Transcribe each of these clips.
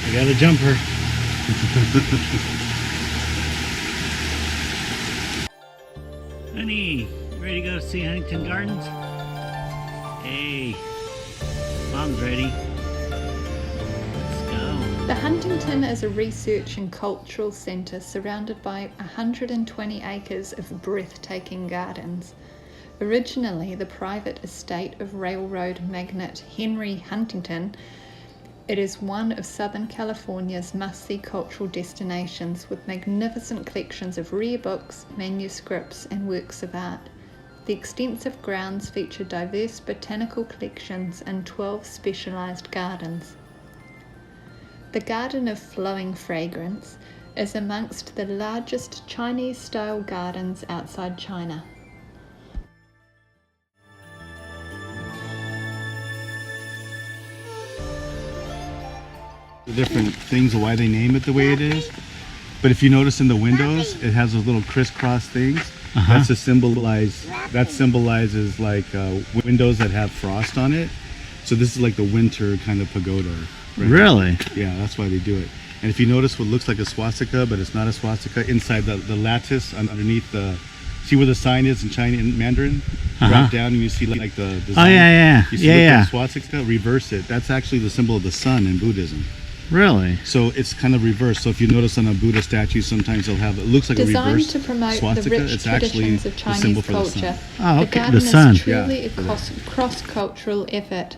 I got a jumper. Honey, you ready to go see Huntington Gardens? Hey, Mom's ready. Let's go. The Huntington is a research and cultural centre surrounded by 120 acres of breathtaking gardens. Originally the private estate of railroad magnate Henry Huntington, it is one of Southern California's must-see cultural destinations with magnificent collections of rare books, manuscripts and works of art. The extensive grounds feature diverse botanical collections and 12 specialised gardens. The Garden of Flowing Fragrance is amongst the largest Chinese-style gardens outside China. The different things of why they name it the way it is, but if you notice in the windows it has those little crisscross things. That's to symbolize, that symbolizes like windows that have frost on it. So this is like the winter kind of pagoda. Right? Really? Yeah, that's why they do it. And if you notice what looks like a swastika but it's not a swastika, inside the lattice underneath the, see where the sign is in Chinese, in Mandarin? Drop down and you see like the design. Oh yeah. You see the swastika, reverse it. That's actually the symbol of the sun in Buddhism. Really? So it's kind of reversed. So if you notice on a Buddha statue, sometimes they'll have, it looks like Designed a reverse to promote swastika. the rich It's actually traditions of the symbol Chinese for the sun. culture. Oh, okay. The garden The sun. is truly a Yeah. cross-cultural effort.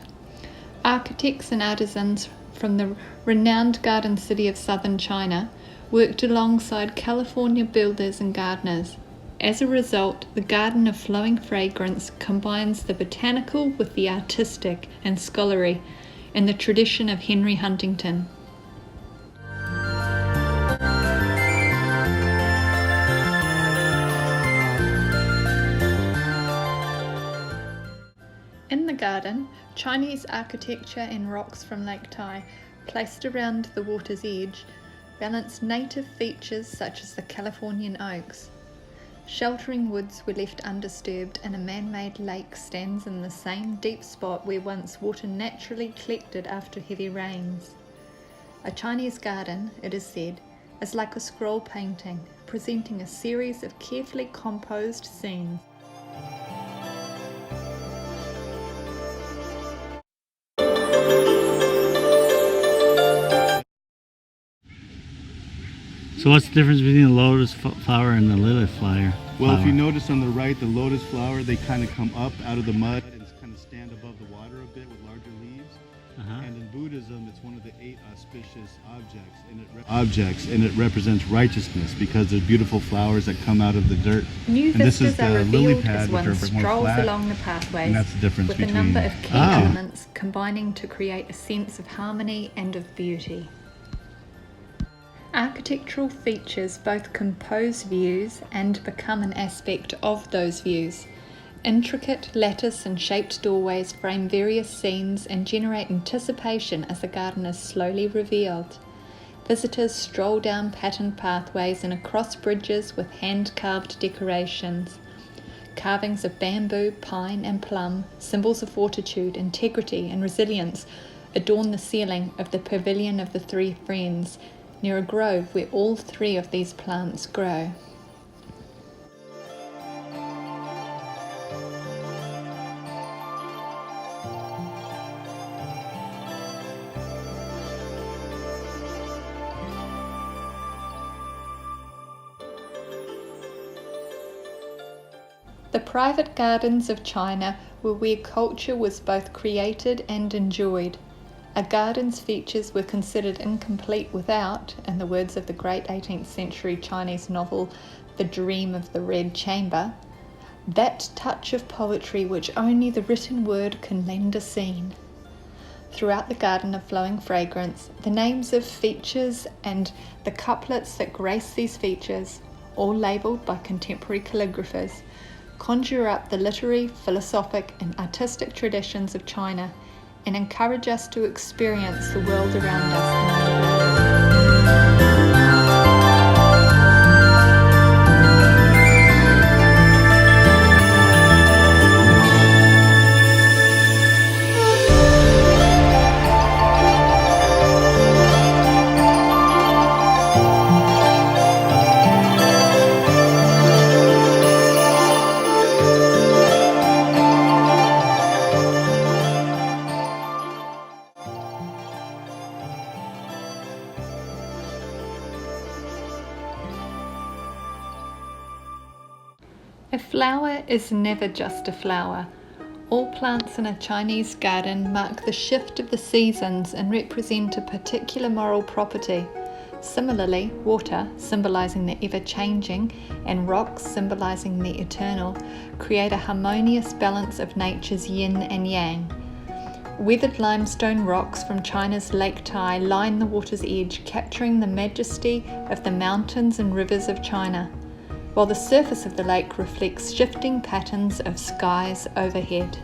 Architects and artisans from the renowned garden city of southern China worked alongside California builders and gardeners. As a result, the Garden of Flowing Fragrance combines the botanical with the artistic and scholarly in the tradition of Henry Huntington. In the garden, Chinese architecture and rocks from Lake Tai, placed around the water's edge, balance native features such as the Californian oaks. Sheltering woods were left undisturbed and a man-made lake stands in the same deep spot where once water naturally collected after heavy rains. A Chinese garden, it is said, is like a scroll painting, presenting a series of carefully composed scenes. So what's the difference between the lotus flower and the lily flower? Well, if you notice on the right, the lotus flower, they kind of come up out of the mud and kind of stand above the water a bit with larger leaves. And in Buddhism, it's one of the 8 auspicious objects, and it represents righteousness because there's beautiful flowers that come out of the dirt. New And this vistas is are the lily revealed pad, as which one are more strolls flat, along the pathways, and that's the difference with between. a number of key elements combining to create a sense of harmony and of beauty. Architectural features both compose views and become an aspect of those views. Intricate lattice and shaped doorways frame various scenes and generate anticipation as the garden is slowly revealed. Visitors stroll down patterned pathways and across bridges with hand-carved decorations. Carvings of bamboo, pine and plum, symbols of fortitude, integrity and resilience, adorn the ceiling of the Pavilion of the Three Friends, near a grove where all 3 of these plants grow. The private gardens of China were where culture was both created and enjoyed. A garden's features were considered incomplete without, in the words of the great 18th century Chinese novel The Dream of the Red Chamber, that touch of poetry which only the written word can lend a scene. Throughout the Garden of Flowing Fragrance, the names of features and the couplets that grace these features, all labelled by contemporary calligraphers, conjure up the literary, philosophic and artistic traditions of China and encourage us to experience the world around us in new ways. A flower is never just a flower. All plants in a Chinese garden mark the shift of the seasons and represent a particular moral property. Similarly, water, symbolizing the ever-changing, and rocks, symbolizing the eternal, create a harmonious balance of nature's yin and yang. Weathered limestone rocks from China's Lake Tai line the water's edge, capturing the majesty of the mountains and rivers of China, while the surface of the lake reflects shifting patterns of skies overhead.